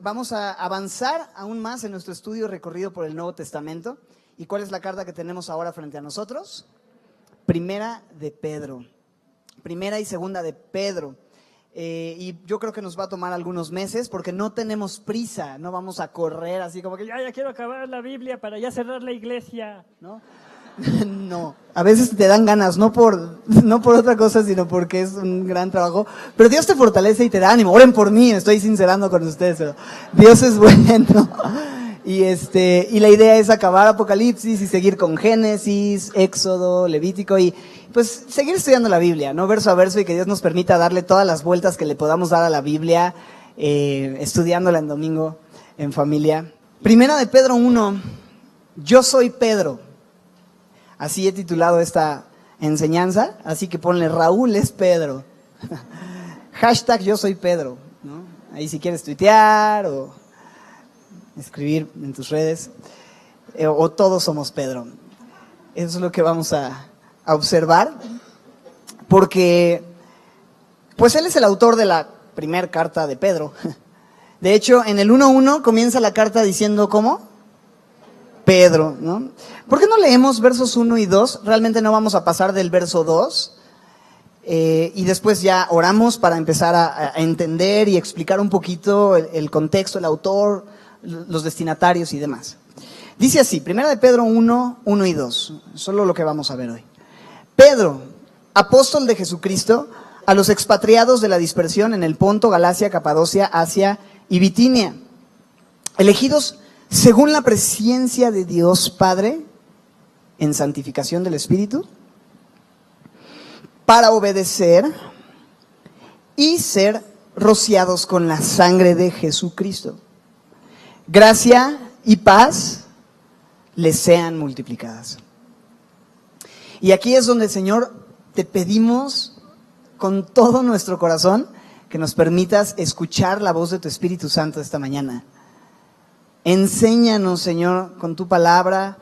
vamos a avanzar aún más en nuestro estudio recorrido por el Nuevo Testamento. ¿Y cuál es la carta que tenemos ahora frente a nosotros? Primera de Pedro. Primera y segunda de Pedro. Y yo creo que nos va a tomar algunos meses porque no tenemos prisa, no vamos a correr así como que ya quiero acabar la Biblia para ya cerrar la iglesia, ¿no? No, a veces te dan ganas, no por otra cosa, sino porque es un gran trabajo, pero Dios te fortalece y te da ánimo. Oren por mí, me estoy sincerando con ustedes, pero Dios es bueno. Y la idea es acabar Apocalipsis y seguir con Génesis, Éxodo, Levítico y pues seguir estudiando la Biblia, ¿no? Verso a verso, y que Dios nos permita darle todas las vueltas que le podamos dar a la Biblia, estudiándola en domingo, en familia. Primera de Pedro 1, yo soy Pedro. Así he titulado esta enseñanza, así que ponle Raúl es Pedro. Hashtag yo soy Pedro, ¿no? Ahí si quieres tuitear o escribir en tus redes, o todos somos Pedro. Eso es lo que vamos a observar, porque pues él es el autor de la primera carta de Pedro. De hecho, en el 1:1 comienza la carta diciendo ¿cómo? Pedro, ¿no? ¿Por qué no leemos versos 1 y 2? Realmente no vamos a pasar del verso 2, y después ya oramos para empezar a entender y explicar un poquito el contexto, el autor, los destinatarios y demás. Dice así, Primera de Pedro 1:1 y 2, solo lo que vamos a ver hoy. Pedro, apóstol de Jesucristo, a los expatriados de la dispersión en el Ponto, Galacia, Capadocia, Asia y Bitinia, elegidos según la presciencia de Dios Padre en santificación del Espíritu, para obedecer y ser rociados con la sangre de Jesucristo. Gracia y paz les sean multiplicadas. Y aquí es donde, Señor, te pedimos con todo nuestro corazón que nos permitas escuchar la voz de tu Espíritu Santo esta mañana. Enséñanos, Señor, con tu palabra,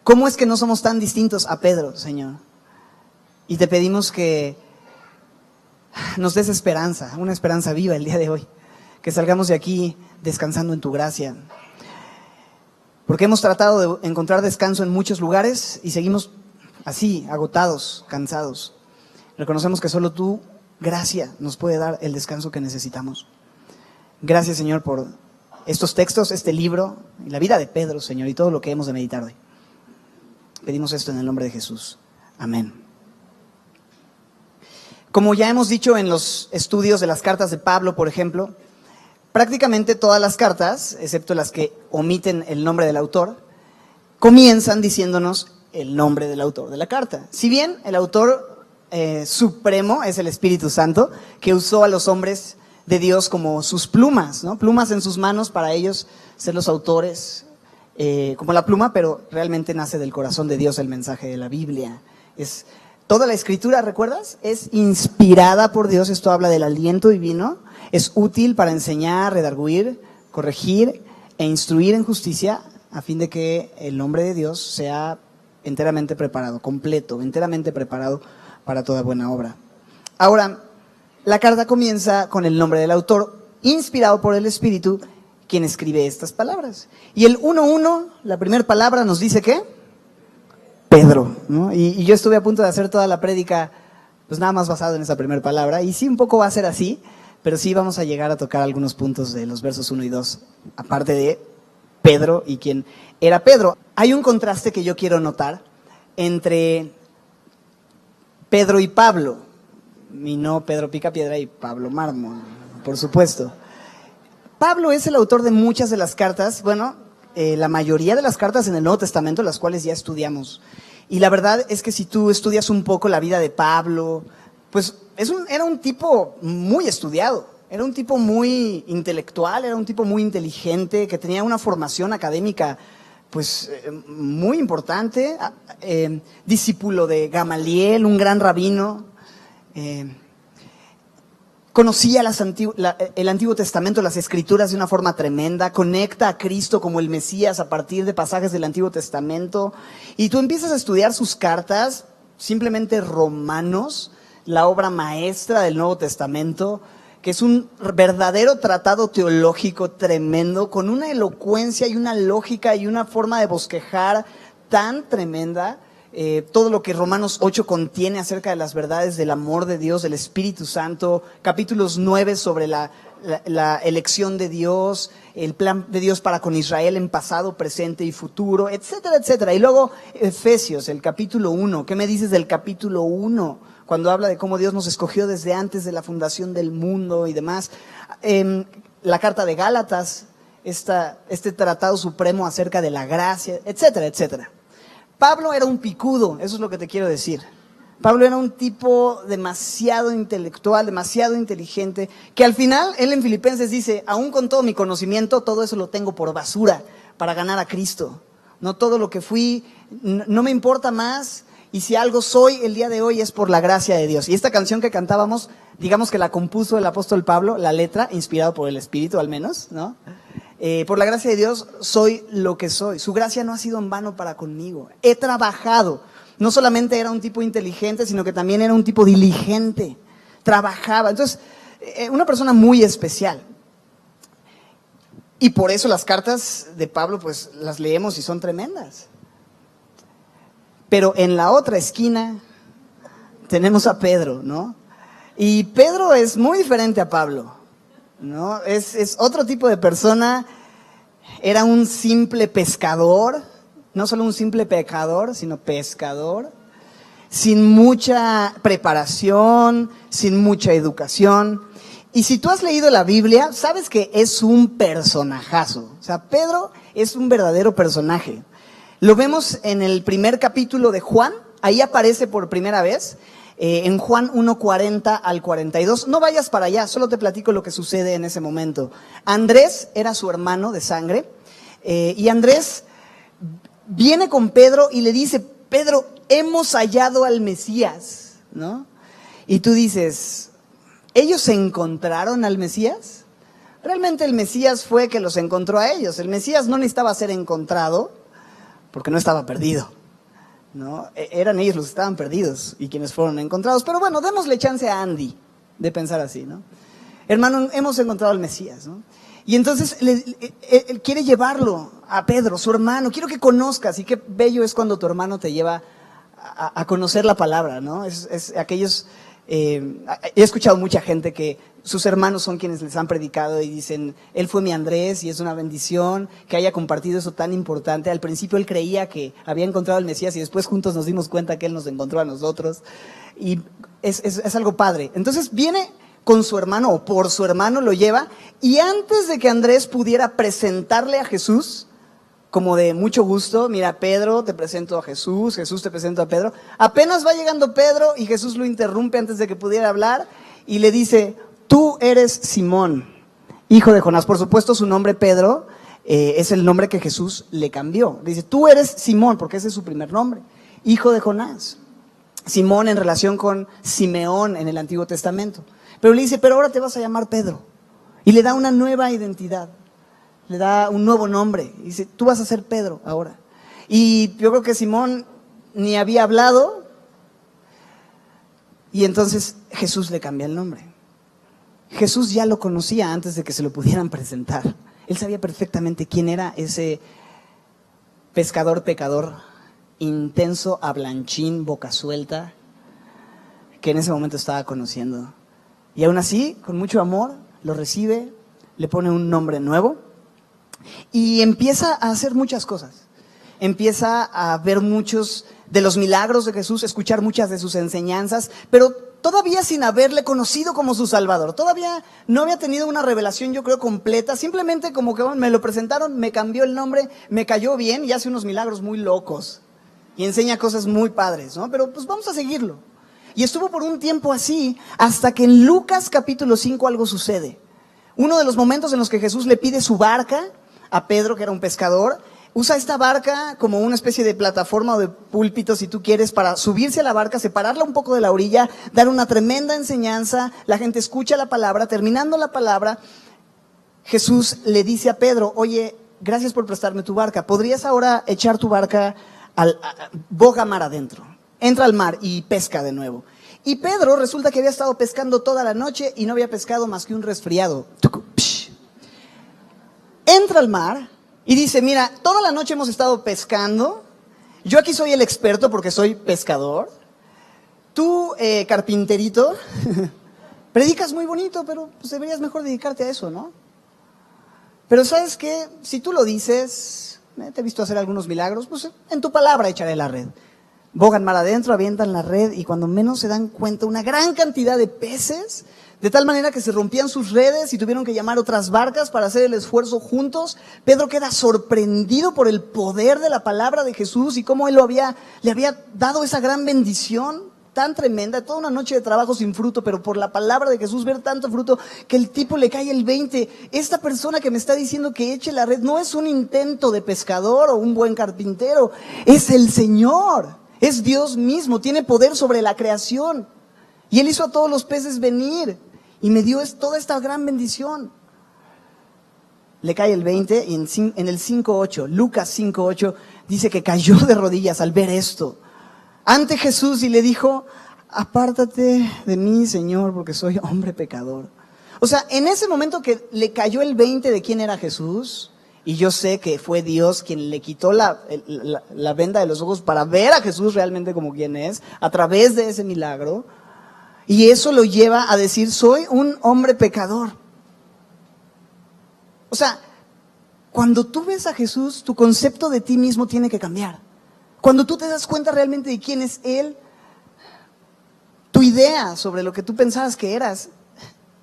cómo es que no somos tan distintos a Pedro, Señor. Y te pedimos que nos des esperanza, una esperanza viva el día de hoy. Que salgamos de aquí descansando en tu gracia. Porque hemos tratado de encontrar descanso en muchos lugares y seguimos así, agotados, cansados. Reconocemos que solo tu gracia nos puede dar el descanso que necesitamos. Gracias, Señor, por estos textos, este libro, y la vida de Pedro, Señor, y todo lo que hemos de meditar hoy. Pedimos esto en el nombre de Jesús. Amén. Como ya hemos dicho en los estudios de las cartas de Pablo, por ejemplo, prácticamente todas las cartas, excepto las que omiten el nombre del autor, comienzan diciéndonos el nombre del autor de la carta. Si bien el autor supremo es el Espíritu Santo, que usó a los hombres de Dios como sus plumas, ¿no? Plumas en sus manos para ellos ser los autores, como la pluma, pero realmente nace del corazón de Dios el mensaje de la Biblia. Es toda la escritura, ¿recuerdas? Es inspirada por Dios, esto habla del aliento divino, es útil para enseñar, redarguir, corregir e instruir en justicia, a fin de que el hombre de Dios sea enteramente preparado, completo, enteramente preparado para toda buena obra. Ahora, la carta comienza con el nombre del autor, inspirado por el Espíritu, quien escribe estas palabras. Y el 1:1, la primera palabra nos dice ¿qué? Pedro, ¿no? Y yo estuve a punto de hacer toda la prédica, pues nada más basado en esa primera palabra, y sí, un poco va a ser así, pero sí vamos a llegar a tocar algunos puntos de los versos 1 y 2, aparte de Pedro y quién era Pedro. Hay un contraste que yo quiero notar entre Pedro y Pablo, y no Pedro Picapiedra y Pablo Mármol, por supuesto. Pablo es el autor de muchas de las cartas, la mayoría de las cartas en el Nuevo Testamento, las cuales ya estudiamos. Y la verdad es que si tú estudias un poco la vida de Pablo, pues era un tipo muy estudiado, era un tipo muy intelectual, era un tipo muy inteligente, que tenía una formación académica pues muy importante, discípulo de Gamaliel, un gran rabino. Conocía el Antiguo Testamento, las Escrituras de una forma tremenda, conecta a Cristo como el Mesías a partir de pasajes del Antiguo Testamento, y tú empiezas a estudiar sus cartas, simplemente Romanos, la obra maestra del Nuevo Testamento, que es un verdadero tratado teológico tremendo, con una elocuencia y una lógica y una forma de bosquejar tan tremenda. Todo lo que Romanos 8 contiene acerca de las verdades del amor de Dios, del Espíritu Santo, capítulos 9 sobre la elección de Dios, el plan de Dios para con Israel en pasado, presente y futuro, etcétera, etcétera. Y luego Efesios, el capítulo 1. ¿Qué me dices del capítulo 1? Cuando habla de cómo Dios nos escogió desde antes de la fundación del mundo y demás. La carta de Gálatas, este tratado supremo acerca de la gracia, etcétera, etcétera. Pablo era un picudo, eso es lo que te quiero decir. Pablo era un tipo demasiado intelectual, demasiado inteligente, que al final, él en Filipenses dice, aún con todo mi conocimiento, todo eso lo tengo por basura para ganar a Cristo. No todo lo que fui, no me importa más, y si algo soy el día de hoy es por la gracia de Dios. Y esta canción que cantábamos, digamos que la compuso el apóstol Pablo, la letra, inspirado por el Espíritu al menos, ¿no? Por la gracia de Dios soy lo que soy. Su gracia no ha sido en vano para conmigo. He trabajado. No solamente era un tipo inteligente, sino que también era un tipo diligente. Trabajaba. Entonces, una persona muy especial. Y por eso las cartas de Pablo, pues las leemos y son tremendas. Pero en la otra esquina tenemos a Pedro, ¿no? Y Pedro es muy diferente a Pablo, ¿no? Es otro tipo de persona. Era un simple pescador, no solo un simple pecador, sino pescador, sin mucha preparación, sin mucha educación. Y si tú has leído la Biblia, sabes que es un personajazo. O sea, Pedro es un verdadero personaje. Lo vemos en el primer capítulo de Juan, ahí aparece por primera vez. En Juan 1:40 al 42. No vayas para allá, solo te platico lo que sucede en ese momento. Andrés era su hermano de sangre, y Andrés viene con Pedro y le dice, Pedro, hemos hallado al Mesías, ¿no? Y tú dices, ¿ellos encontraron al Mesías? Realmente el Mesías fue que los encontró a ellos. El Mesías no necesitaba ser encontrado porque no estaba perdido, ¿no? Eran ellos los que estaban perdidos y quienes fueron encontrados. Pero bueno, démosle chance a Andy de pensar así, ¿no? Hermano, hemos encontrado al Mesías, ¿no? Y entonces él quiere llevarlo a Pedro, su hermano. Quiero que conozcas, y qué bello es cuando tu hermano te lleva a conocer la palabra, ¿no? Es aquellos... he escuchado mucha gente que sus hermanos son quienes les han predicado y dicen, él fue mi Andrés y es una bendición que haya compartido eso tan importante. Al principio él creía que había encontrado al Mesías y después juntos nos dimos cuenta que él nos encontró a nosotros. Y es algo padre. Entonces viene con su hermano, o por su hermano lo lleva, y antes de que Andrés pudiera presentarle a Jesús, como de mucho gusto, mira, Pedro, te presento a Jesús, Jesús te presento a Pedro. Apenas va llegando Pedro y Jesús lo interrumpe antes de que pudiera hablar y le dice, tú eres Simón, hijo de Jonás. Por supuesto, su nombre Pedro es el nombre que Jesús le cambió. Dice, tú eres Simón, porque ese es su primer nombre, hijo de Jonás. Simón en relación con Simeón en el Antiguo Testamento. Pero le dice, pero ahora te vas a llamar Pedro. Y le da una nueva identidad. Le da un nuevo nombre. Y dice, tú vas a ser Pedro ahora. Y yo creo que Simón ni había hablado. Y entonces Jesús le cambia el nombre. Jesús ya lo conocía antes de que se lo pudieran presentar. Él sabía perfectamente quién era ese pescador, pecador, intenso, hablanchín, boca suelta, que en ese momento estaba conociendo. Y aún así, con mucho amor, lo recibe, le pone un nombre nuevo. Y empieza a hacer muchas cosas. Empieza a ver muchos de los milagros de Jesús, escuchar muchas de sus enseñanzas, pero todavía sin haberle conocido como su Salvador. Todavía no había tenido una revelación, yo creo, completa. Simplemente como que me lo presentaron, me cambió el nombre, me cayó bien y hace unos milagros muy locos. Y enseña cosas muy padres, ¿no? Pero pues vamos a seguirlo. Y estuvo por un tiempo así, hasta que en Lucas capítulo 5 algo sucede. Uno de los momentos en los que Jesús le pide su barca a Pedro, que era un pescador, usa esta barca como una especie de plataforma o de púlpito, si tú quieres, para subirse a la barca, separarla un poco de la orilla, dar una tremenda enseñanza, la gente escucha la palabra, terminando la palabra, Jesús le dice a Pedro, oye, gracias por prestarme tu barca, ¿podrías ahora echar tu barca boga mar adentro? Entra al mar y pesca de nuevo. Y Pedro resulta que había estado pescando toda la noche y no había pescado más que un resfriado. Entra al mar y dice, mira, toda la noche hemos estado pescando. Yo aquí soy el experto porque soy pescador. Tú, carpinterito, predicas muy bonito, pero pues deberías mejor dedicarte a eso, ¿no? Pero ¿sabes qué? Si tú lo dices, te he visto hacer algunos milagros, pues en tu palabra echaré la red. Bogan mar adentro, avientan la red y cuando menos se dan cuenta, una gran cantidad de peces, de tal manera que se rompían sus redes y tuvieron que llamar otras barcas para hacer el esfuerzo juntos. Pedro queda sorprendido por el poder de la palabra de Jesús y cómo él le había dado esa gran bendición tan tremenda, toda una noche de trabajo sin fruto, pero por la palabra de Jesús ver tanto fruto que el tipo le cae el 20. Esta persona que me está diciendo que eche la red no es un intento de pescador o un buen carpintero, es el Señor. Es Dios mismo, tiene poder sobre la creación. Y Él hizo a todos los peces venir y me dio toda esta gran bendición. Le cae el 20 y en el 5:8, Lucas 5:8, dice que cayó de rodillas al ver esto ante Jesús y le dijo, apártate de mí, Señor, porque soy hombre pecador. O sea, en ese momento que le cayó el 20 de quién era Jesús, y yo sé que fue Dios quien le quitó la venda de los ojos para ver a Jesús realmente como quien es, a través de ese milagro. Y eso lo lleva a decir, soy un hombre pecador. O sea, cuando tú ves a Jesús, tu concepto de ti mismo tiene que cambiar. Cuando tú te das cuenta realmente de quién es Él, tu idea sobre lo que tú pensabas que eras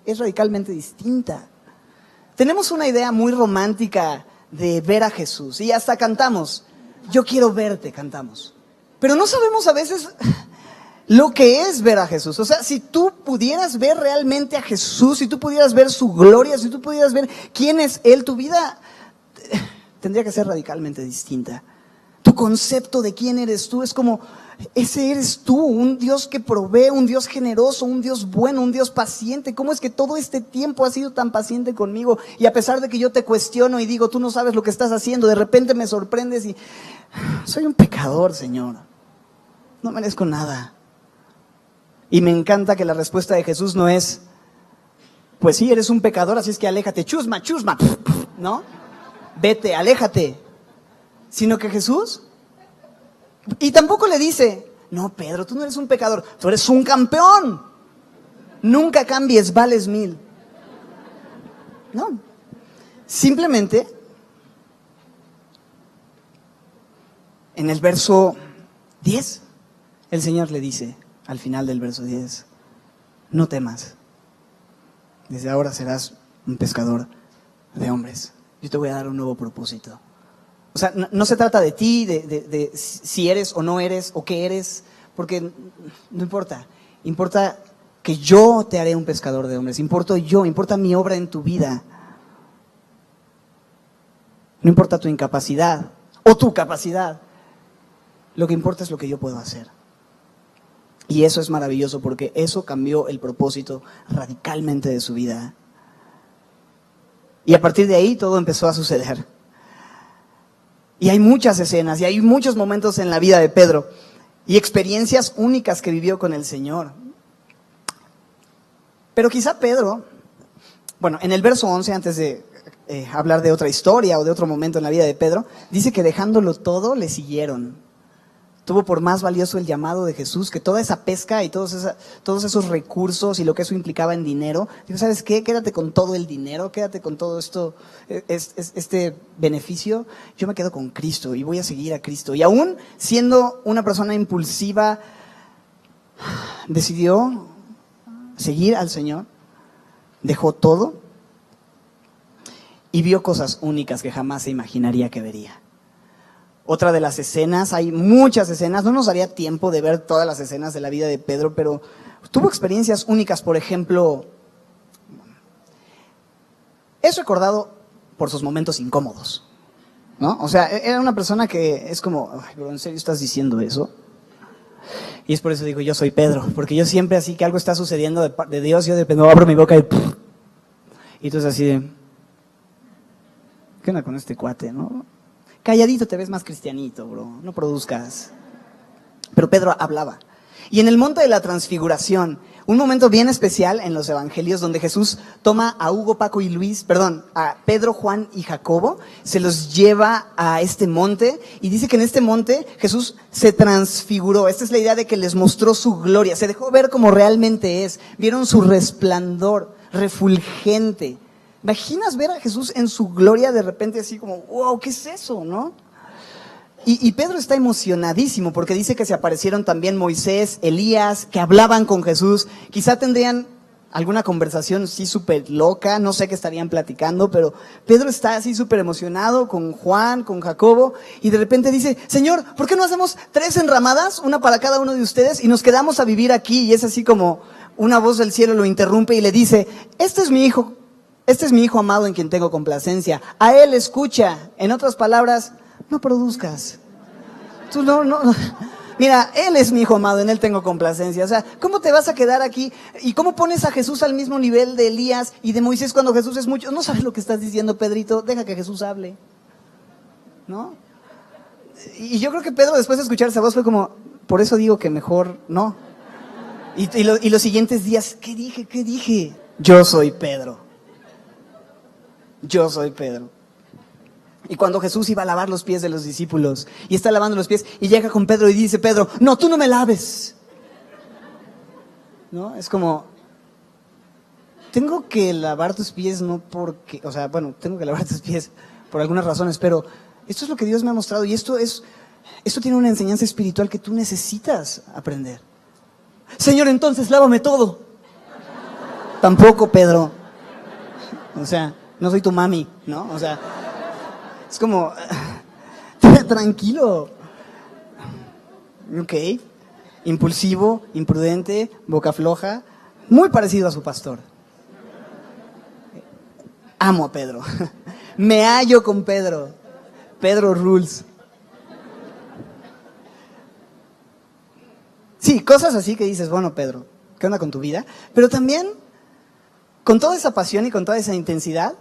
es radicalmente distinta. Tenemos una idea muy romántica de ver a Jesús y hasta cantamos, yo quiero verte, cantamos. Pero no sabemos a veces lo que es ver a Jesús. O sea, si tú pudieras ver realmente a Jesús, si tú pudieras ver su gloria, si tú pudieras ver quién es Él, tu vida tendría que ser radicalmente distinta. Tu concepto de quién eres tú es como, ese eres tú, un Dios que provee, un Dios generoso, un Dios bueno, un Dios paciente. ¿Cómo es que todo este tiempo has sido tan paciente conmigo? Y a pesar de que yo te cuestiono y digo, tú no sabes lo que estás haciendo, de repente me sorprendes y soy un pecador, Señor. No merezco nada. Y me encanta que la respuesta de Jesús no es, pues sí, eres un pecador, así es que aléjate, chusma, chusma, ¿no? Vete, aléjate. Sino que Jesús, y tampoco le dice, no, Pedro, tú no eres un pecador, tú eres un campeón. Nunca cambies, vales 1000. No, simplemente, en el verso 10, el Señor le dice, al final del verso 10, no temas, desde ahora serás un pescador de hombres. Yo te voy a dar un nuevo propósito. O sea, no se trata de ti, de si eres o no eres, o qué eres, porque no importa. Importa que yo te haré un pescador de hombres. Importa mi obra en tu vida. No importa tu incapacidad o tu capacidad. Lo que importa es lo que yo puedo hacer. Y eso es maravilloso porque eso cambió el propósito radicalmente de su vida. Y a partir de ahí todo empezó a suceder. Y hay muchas escenas y hay muchos momentos en la vida de Pedro y experiencias únicas que vivió con el Señor. Pero quizá Pedro, bueno, en el verso 11, antes de hablar de otra historia o de otro momento en la vida de Pedro, dice que dejándolo todo le siguieron. Tuvo por más valioso el llamado de Jesús que toda esa pesca y todos esos recursos y lo que eso implicaba en dinero. Dijo, ¿sabes qué? Quédate con todo el dinero, quédate con todo esto, este beneficio. Yo me quedo con Cristo y voy a seguir a Cristo. Y aún siendo una persona impulsiva, decidió seguir al Señor, dejó todo y vio cosas únicas que jamás se imaginaría que vería. Otra de las escenas, hay muchas escenas, no nos daría tiempo de ver todas las escenas de la vida de Pedro, pero tuvo experiencias únicas. Por ejemplo, es recordado por sus momentos incómodos, ¿no? O sea, era una persona que es como, ay, bro, ¿en serio estás diciendo eso? Y es por eso digo, yo soy Pedro, porque yo siempre así que algo está sucediendo de Dios, yo de repente abro mi boca y entonces así de, ¿qué onda con este cuate, no? Calladito te ves más cristianito, bro, no produzcas. Pero Pedro hablaba. Y en el monte de la transfiguración, un momento bien especial en los evangelios donde Jesús toma a Hugo, Paco y Luis, a Pedro, Juan y Jacobo, se los lleva a este monte y dice que en este monte Jesús se transfiguró. Esta es la idea de que les mostró su gloria, se dejó ver como realmente es, vieron su resplandor refulgente. ¿Imaginas ver a Jesús en su gloria de repente así como, wow, ¿qué es eso, no? Y Pedro está emocionadísimo porque dice que se aparecieron también Moisés, Elías, que hablaban con Jesús. Quizá tendrían alguna conversación así súper loca, no sé qué estarían platicando, pero Pedro está así súper emocionado con Juan, con Jacobo, y de repente dice, Señor, ¿por qué no hacemos 3 enramadas, una para cada uno de ustedes, y nos quedamos a vivir aquí? Y es así como una voz del cielo lo interrumpe y le dice, este es mi hijo amado en quien tengo complacencia, a él escucha. En otras palabras, no produzcas. Tú no. Mira, él es mi hijo amado, en él tengo complacencia. O sea, ¿cómo te vas a quedar aquí? ¿Y cómo pones a Jesús al mismo nivel de Elías y de Moisés cuando Jesús es mucho? No sabes lo que estás diciendo, Pedrito. Deja que Jesús hable, ¿no? Y yo creo que Pedro, después de escuchar esa voz, fue como, por eso digo que mejor no. Y los siguientes días, ¿qué dije? Yo soy Pedro. Y cuando Jesús iba a lavar los pies de los discípulos y está lavando los pies y llega con Pedro y dice, Pedro, no, tú no me laves. ¿No? Es como, tengo que lavar tus pies no porque, o sea, bueno, tengo que lavar tus pies por algunas razones, pero esto es lo que Dios me ha mostrado y esto tiene una enseñanza espiritual que tú necesitas aprender. Señor, entonces lávame todo. Tampoco, Pedro. O sea, no soy tu mami, ¿no? O sea, es como, tranquilo. Ok. Impulsivo, imprudente, boca floja, muy parecido a su pastor. Amo a Pedro. Me hallo con Pedro. Pedro rules. Sí, cosas así que dices, bueno, Pedro, ¿qué onda con tu vida? Pero también, con toda esa pasión y con toda esa intensidad,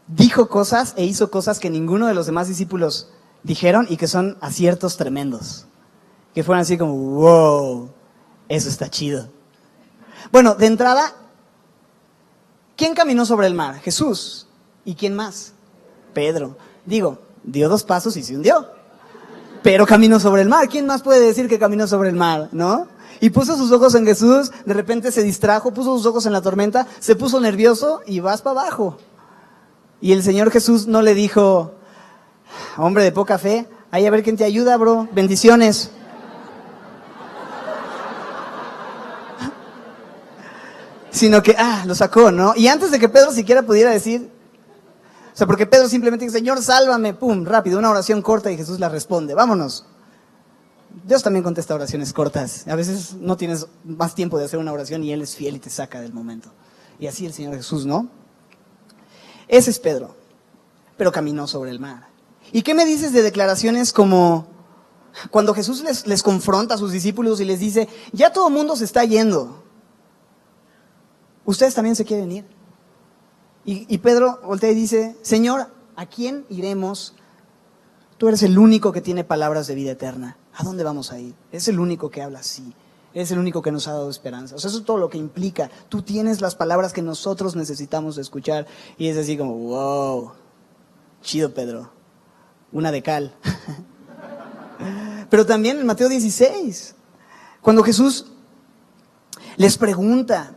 dijo cosas e hizo cosas que ninguno de los demás discípulos dijeron y que son aciertos tremendos. Que fueron así como, wow, eso está chido. Bueno, de entrada, ¿quién caminó sobre el mar? Jesús. ¿Y quién más? Pedro. Digo, dio 2 pasos y se hundió. Pero caminó sobre el mar. ¿Quién más puede decir que caminó sobre el mar, no? Y puso sus ojos en Jesús, de repente se distrajo, puso sus ojos en la tormenta, se puso nervioso y vas para abajo. Y el Señor Jesús no le dijo, hombre de poca fe, ahí a ver quién te ayuda, bro, bendiciones. Sino que, lo sacó, ¿no? Y antes de que Pedro siquiera pudiera decir, o sea, porque Pedro simplemente dice, Señor, sálvame, pum, rápido, una oración corta y Jesús la responde, vámonos. Dios también contesta oraciones cortas. A veces no tienes más tiempo de hacer una oración y Él es fiel y te saca del momento. Y así el Señor Jesús, ¿no? Ese es Pedro, pero caminó sobre el mar. ¿Y qué me dices de declaraciones como cuando Jesús les confronta a sus discípulos y les dice, ya todo el mundo se está yendo, ustedes también se quieren ir? Y Pedro voltea y dice, Señor, ¿a quién iremos? Tú eres el único que tiene palabras de vida eterna. ¿A dónde vamos a ir? Es el único que habla así. Es el único que nos ha dado esperanza. O sea, eso es todo lo que implica. Tú tienes las palabras que nosotros necesitamos escuchar. Y es así como, wow, chido, Pedro. Una de cal. Pero también en Mateo 16, cuando Jesús les pregunta,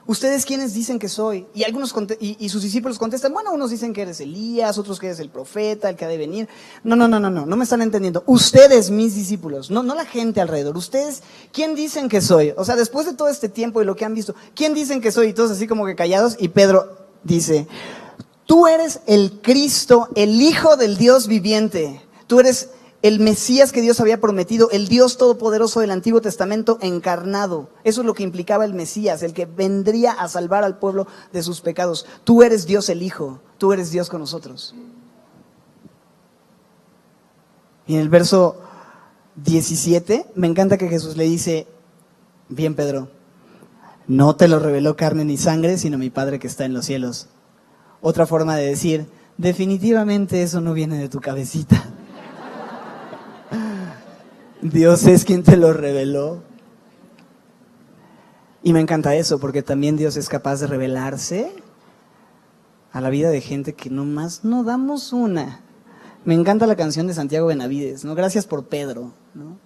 ¿ustedes quiénes dicen que soy? Y algunos y sus discípulos contestan, bueno, unos dicen que eres Elías, otros que eres el profeta, el que ha de venir. No me están entendiendo. Ustedes, mis discípulos, no la gente alrededor. Ustedes, ¿quién dicen que soy? O sea, después de todo este tiempo y lo que han visto, ¿quién dicen que soy? Y todos así como que callados. Y Pedro dice, tú eres el Cristo, el Hijo del Dios viviente. Tú eres el Mesías que Dios había prometido, el Dios todopoderoso del Antiguo Testamento encarnado. Eso es lo que implicaba el Mesías, el que vendría a salvar al pueblo de sus pecados. Tú eres Dios el Hijo, tú eres Dios con nosotros. Y en el verso 17, me encanta que Jesús le dice, bien Pedro, no te lo reveló carne ni sangre, sino mi Padre que está en los cielos. Otra forma de decir, definitivamente eso no viene de tu cabecita. Dios es quien te lo reveló. Y me encanta eso, porque también Dios es capaz de revelarse a la vida de gente que nomás no damos una. Me encanta la canción de Santiago Benavides, ¿no? Gracias por Pedro, ¿no?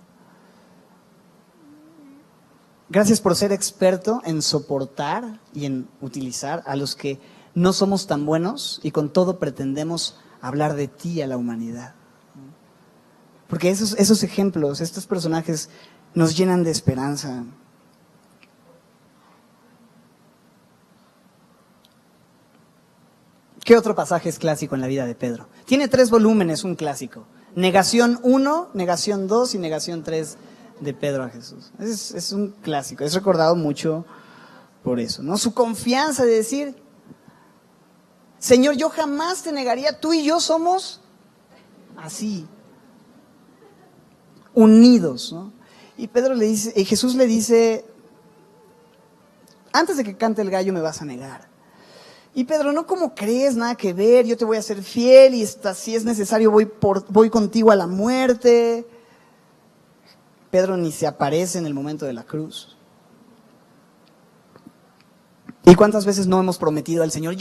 Gracias por ser experto en soportar y en utilizar a los que no somos tan buenos y con todo pretendemos hablar de ti a la humanidad. Porque esos ejemplos, estos personajes nos llenan de esperanza. ¿Qué otro pasaje es clásico en la vida de Pedro? Tiene 3 volúmenes, un clásico. Negación 1, negación 2 y negación 3 de Pedro a Jesús. Es un clásico, es recordado mucho por eso, ¿no? Su confianza de decir, Señor, yo jamás te negaría, tú y yo somos así, unidos, ¿no? Y Pedro le dice, y Jesús le dice, antes de que cante el gallo me vas a negar. Y Pedro, no, ¿cómo crees? Nada que ver, yo te voy a ser fiel y si es necesario voy contigo a la muerte. Pedro ni se aparece en el momento de la cruz. ¿Y cuántas veces no hemos prometido al Señor?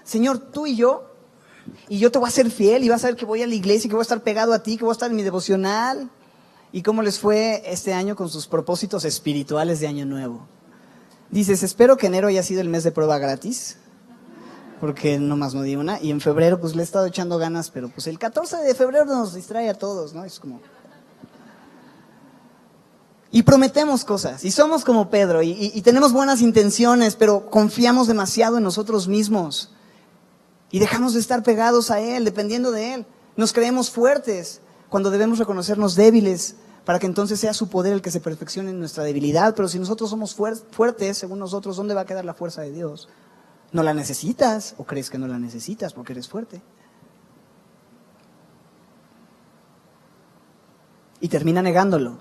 Señor, tú y yo te voy a ser fiel y vas a ver que voy a la iglesia, que voy a estar pegado a ti, que voy a estar en mi devocional. ¿Y cómo les fue este año con sus propósitos espirituales de Año Nuevo? Dices, espero que enero haya sido el mes de prueba gratis, porque nomás no di una, y en febrero pues le he estado echando ganas, pero pues el 14 de febrero nos distrae a todos, ¿no? Es como... Y prometemos cosas, y somos como Pedro, y tenemos buenas intenciones, pero confiamos demasiado en nosotros mismos, y dejamos de estar pegados a Él, dependiendo de Él. Nos creemos fuertes, cuando debemos reconocernos débiles, para que entonces sea su poder el que se perfeccione en nuestra debilidad. Pero si nosotros somos fuertes, según nosotros, ¿dónde va a quedar la fuerza de Dios? ¿No la necesitas? ¿O crees que no la necesitas porque eres fuerte? Y termina negándolo.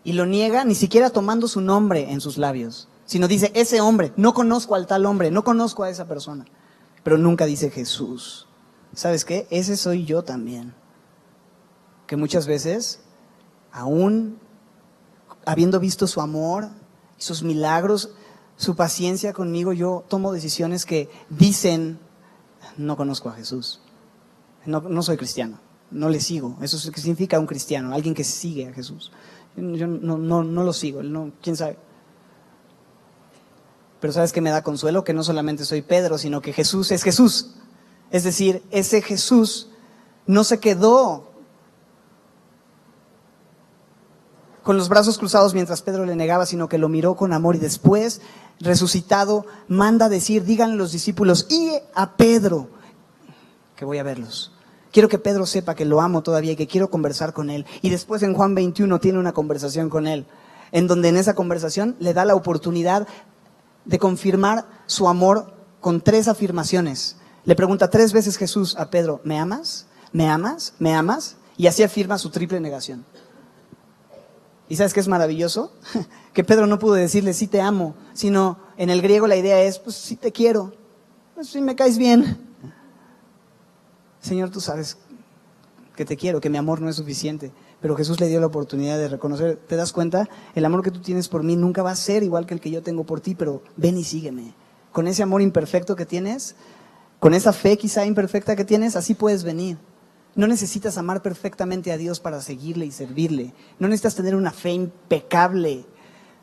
Y lo niega ni siquiera tomando su nombre en sus labios, sino dice, ese hombre, no conozco al tal hombre, no conozco a esa persona. Pero nunca dice Jesús. ¿Sabes qué? Ese soy yo también. Que muchas veces, aún habiendo visto su amor, sus milagros, su paciencia conmigo, yo tomo decisiones que dicen, no conozco a Jesús, no soy cristiano, no le sigo. Eso es lo que significa un cristiano, alguien que sigue a Jesús. Yo no lo sigo, quién sabe. Pero ¿sabes qué me da consuelo? Que no solamente soy Pedro, sino que Jesús es Jesús. Es decir, ese Jesús no se quedó con los brazos cruzados mientras Pedro le negaba, sino que lo miró con amor y después, resucitado, manda decir, díganle a los discípulos y a Pedro que voy a verlos. Quiero que Pedro sepa que lo amo todavía y que quiero conversar con él. Y después en Juan 21 tiene una conversación con él, en donde en esa conversación le da la oportunidad de confirmar su amor con 3 afirmaciones. Le pregunta 3 veces Jesús a Pedro, ¿me amas? ¿Me amas? ¿Me amas? Y así afirma su triple negación. ¿Y sabes qué es maravilloso? Que Pedro no pudo decirle sí te amo, sino en el griego la idea es, pues sí te quiero, pues sí me caes bien. Señor, tú sabes que te quiero, que mi amor no es suficiente. Pero Jesús le dio la oportunidad de reconocer, ¿te das cuenta? El amor que tú tienes por mí nunca va a ser igual que el que yo tengo por ti, pero ven y sígueme. Con ese amor imperfecto que tienes, con esa fe quizá imperfecta que tienes, así puedes venir. No necesitas amar perfectamente a Dios para seguirle y servirle. No necesitas tener una fe impecable.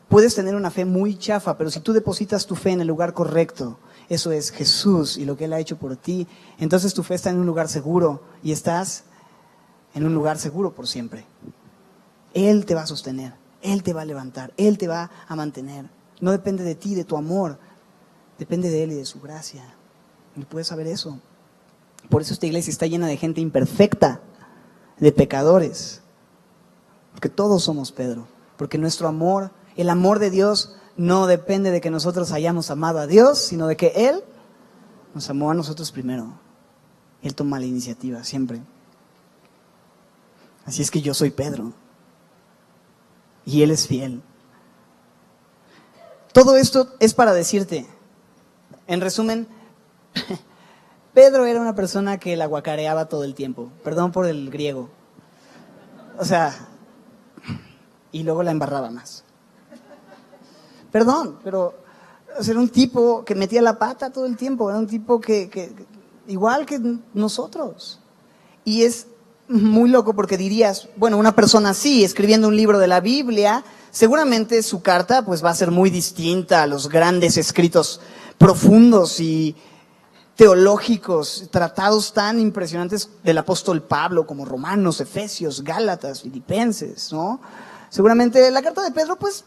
Puedes tener una fe muy chafa, pero si tú depositas tu fe en el lugar correcto, eso es Jesús y lo que Él ha hecho por ti, entonces tu fe está en un lugar seguro y estás en un lugar seguro por siempre. Él te va a sostener, Él te va a levantar, Él te va a mantener. No depende de ti, de tu amor, depende de Él y de su gracia. Y puedes saber eso. Por eso esta iglesia está llena de gente imperfecta, de pecadores. Porque todos somos Pedro. Porque nuestro amor, el amor de Dios, no depende de que nosotros hayamos amado a Dios, sino de que Él nos amó a nosotros primero. Él toma la iniciativa siempre. Así es que yo soy Pedro. Y Él es fiel. Todo esto es para decirte, en resumen, Pedro era una persona que la guacareaba todo el tiempo. Perdón por el griego. O sea, y luego la embarraba más. Perdón, pero era un tipo que metía la pata todo el tiempo, era un tipo que igual que nosotros. Y es muy loco porque dirías, bueno, una persona así, escribiendo un libro de la Biblia, seguramente su carta pues va a ser muy distinta a los grandes escritos profundos y teológicos, tratados tan impresionantes del apóstol Pablo como Romanos, Efesios, Gálatas, Filipenses, ¿no? Seguramente la carta de Pedro pues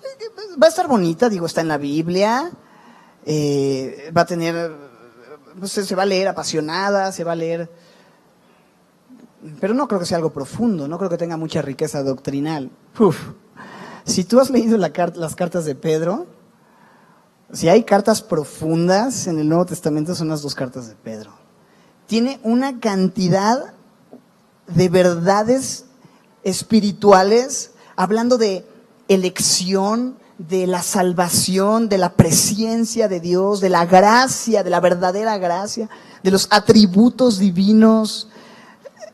va a estar bonita, digo, está en la Biblia, va a tener, pues, se va a leer apasionada, se va a leer, pero no creo que sea algo profundo, no creo que tenga mucha riqueza doctrinal. Si tú has leído las cartas de Pedro, si hay cartas profundas en el Nuevo Testamento son las 2 cartas de Pedro. Tiene una cantidad de verdades espirituales, hablando de elección, de la salvación, de la presencia de Dios, de la gracia, de la verdadera gracia, de los atributos divinos.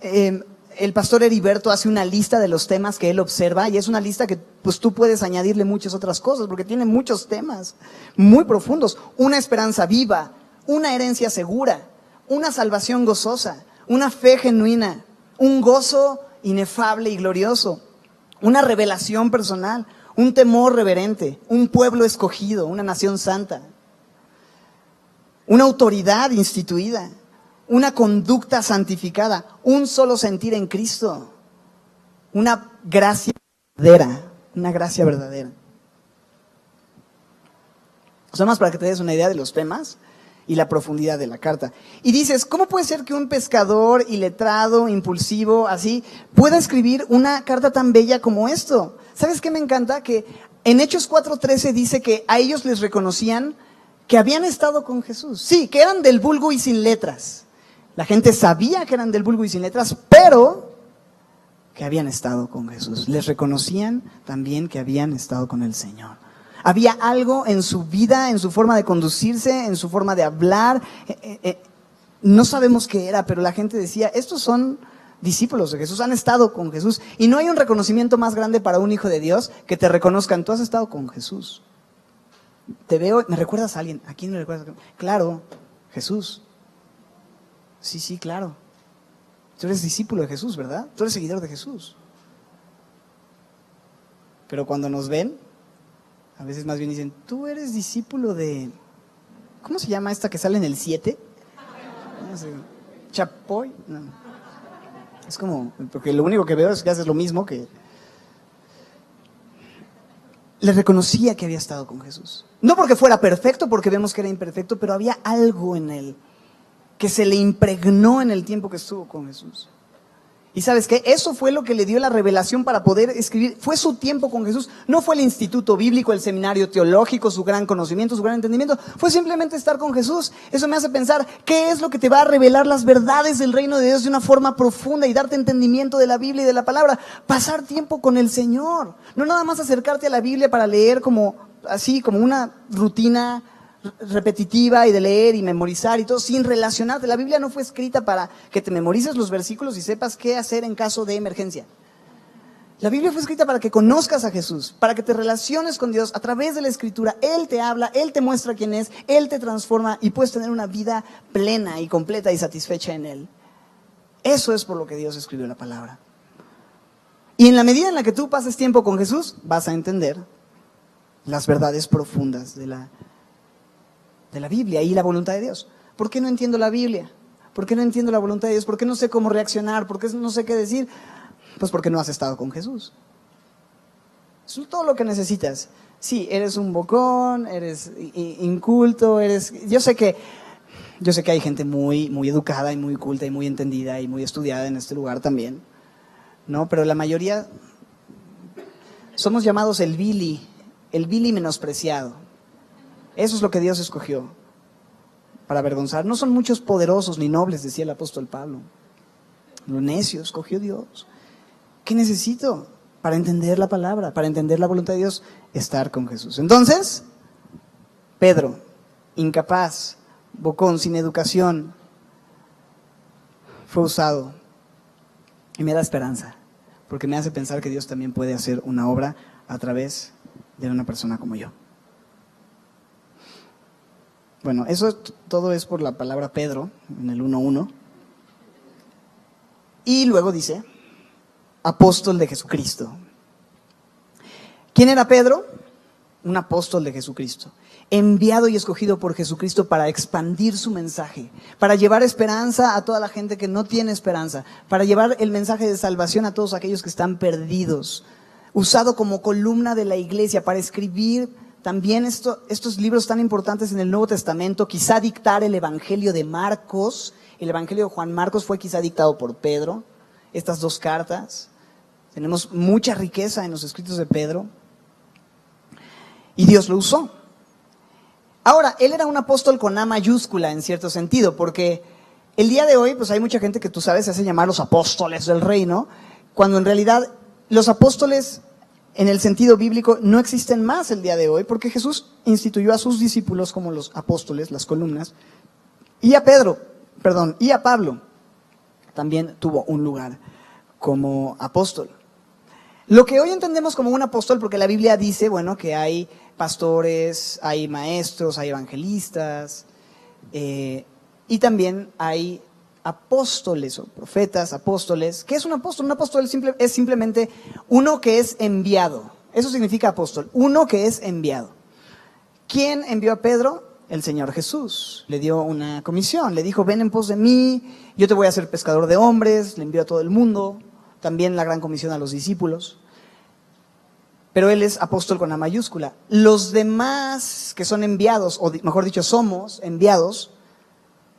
El pastor Heriberto hace una lista de los temas que él observa y es una lista que pues tú puedes añadirle muchas otras cosas porque tiene muchos temas muy profundos. Una esperanza viva, una herencia segura, una salvación gozosa, una fe genuina, un gozo inefable y glorioso, una revelación personal, un temor reverente, un pueblo escogido, una nación santa, una autoridad instituida, una conducta santificada, un solo sentir en Cristo, una gracia verdadera, una gracia verdadera. O sea, más para que te des una idea de los temas y la profundidad de la carta. Y dices, ¿cómo puede ser que un pescador iletrado, impulsivo, así, pueda escribir una carta tan bella como esto? ¿Sabes qué me encanta? Que en Hechos 4:13 dice que a ellos les reconocían que habían estado con Jesús. Sí, que eran del vulgo y sin letras. La gente sabía que eran del vulgo y sin letras, pero que habían estado con Jesús. Les reconocían también que habían estado con el Señor. Había algo en su vida, en su forma de conducirse, en su forma de hablar. No sabemos qué era, pero la gente decía, estos son discípulos de Jesús, han estado con Jesús. Y no hay un reconocimiento más grande para un hijo de Dios que te reconozcan, tú has estado con Jesús. Te veo, ¿me recuerdas a alguien? ¿A quién me recuerdas? Claro, Jesús. Sí, claro. Tú eres discípulo de Jesús, ¿verdad? Tú eres seguidor de Jesús. Pero cuando nos ven, a veces más bien dicen, tú eres discípulo de... ¿Cómo se llama esta que sale en el 7? No sé, ¿Chapoy? No. Es como, porque lo único que veo es que haces lo mismo que... Le reconocía que había estado con Jesús. No porque fuera perfecto, porque vemos que era imperfecto, pero había algo en él que se le impregnó en el tiempo que estuvo con Jesús. Y ¿sabes qué? Eso fue lo que le dio la revelación para poder escribir. Fue su tiempo con Jesús. No fue el instituto bíblico, el seminario teológico, su gran conocimiento, su gran entendimiento. Fue simplemente estar con Jesús. Eso me hace pensar, ¿qué es lo que te va a revelar las verdades del reino de Dios de una forma profunda y darte entendimiento de la Biblia y de la palabra? Pasar tiempo con el Señor. No nada más acercarte a la Biblia para leer como así, como una rutina repetitiva y de leer y memorizar y todo sin relacionarte. La Biblia no fue escrita para que te memorices los versículos y sepas qué hacer en caso de emergencia. La Biblia fue escrita para que conozcas a Jesús, para que te relaciones con Dios a través de la Escritura. Él te habla, Él te muestra quién es, Él te transforma y puedes tener una vida plena y completa y satisfecha en Él. Eso es por lo que Dios escribió la palabra. Y en la medida en la que tú pases tiempo con Jesús, vas a entender las verdades profundas de la Biblia y la voluntad de Dios. ¿Por qué no entiendo la Biblia? ¿Por qué no entiendo la voluntad de Dios? ¿Por qué no sé cómo reaccionar? ¿Por qué no sé qué decir? Pues porque no has estado con Jesús. Eso es todo lo que necesitas. Sí, eres un bocón, eres inculto, Yo sé que hay gente muy, muy educada y muy culta y muy entendida y muy estudiada en este lugar también, ¿no? Pero la mayoría somos llamados el Billy menospreciado. Eso es lo que Dios escogió para avergonzar. No son muchos poderosos ni nobles, decía el apóstol Pablo. Lo necio escogió Dios. ¿Qué necesito para entender la palabra, para entender la voluntad de Dios? Estar con Jesús. Entonces, Pedro, incapaz, bocón, sin educación, fue usado. Y me da esperanza, porque me hace pensar que Dios también puede hacer una obra a través de una persona como yo. Bueno, eso todo es por la palabra Pedro en el 1:1. Y luego dice, apóstol de Jesucristo. ¿Quién era Pedro? Un apóstol de Jesucristo, enviado y escogido por Jesucristo para expandir su mensaje, para llevar esperanza a toda la gente que no tiene esperanza, para llevar el mensaje de salvación a todos aquellos que están perdidos, usado como columna de la iglesia para escribir también estos libros tan importantes en el Nuevo Testamento, quizá dictar el Evangelio de Marcos. El Evangelio de Juan Marcos fue quizá dictado por Pedro, estas 2 cartas. Tenemos mucha riqueza en los escritos de Pedro y Dios lo usó. Ahora, él era un apóstol con A mayúscula en cierto sentido, porque el día de hoy pues hay mucha gente que tú sabes se hace llamar los apóstoles del reino, cuando en realidad los apóstoles en el sentido bíblico no existen más el día de hoy, porque Jesús instituyó a sus discípulos como los apóstoles, las columnas, y a Pablo también tuvo un lugar como apóstol. Lo que hoy entendemos como un apóstol, porque la Biblia dice, bueno, que hay pastores, hay maestros, hay evangelistas, y también hay apóstoles o profetas, apóstoles. ¿Qué es un apóstol? Un apóstol es simplemente uno que es enviado. Eso significa apóstol, uno que es enviado. ¿Quién envió a Pedro? El Señor Jesús. Le dio una comisión, le dijo, ven en pos de mí, yo te voy a hacer pescador de hombres, le envió a todo el mundo, también la gran comisión a los discípulos. Pero él es apóstol con A mayúscula. Los demás que son enviados, o mejor dicho, somos enviados,